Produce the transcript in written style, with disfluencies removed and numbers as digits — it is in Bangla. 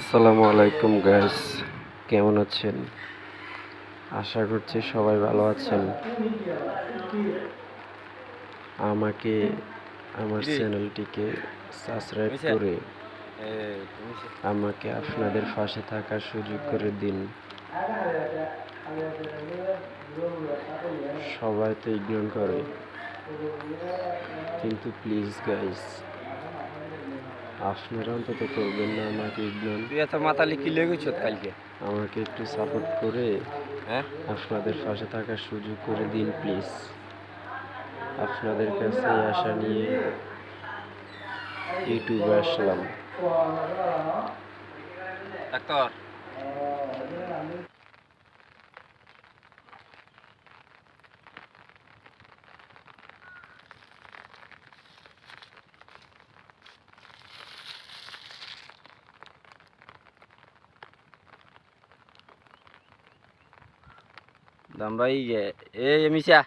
আসসালামু আলাইকুম গাইস, কেমন আছেন? আশা করছি সবাই ভালো আছেন। আমাকে আমার কিরে চ্যানেলটিকে সাবস্ক্রাইব হইছে করে এ হইছে আমাকে আপনাদের পাশে থাকার সুযোগ করে দিন। সবাই তো ইগনোর করে, কিন্তু প্লিজ গাইস, আপনারা অন্তত করবেন না আমাকে ইগনোর। তুই এত মাতালি কি লেগেছ কালকে? আমাকে একটু সাপোর্ট করে হ্যাঁ, আপনাদের পাশে থাকার সুযোগ করে দিন প্লিজ। আপনাদের কাছে এই আশা নিয়ে ইউটিউবে আসলাম। ডাক্তার দাম ভাই এ এমিসা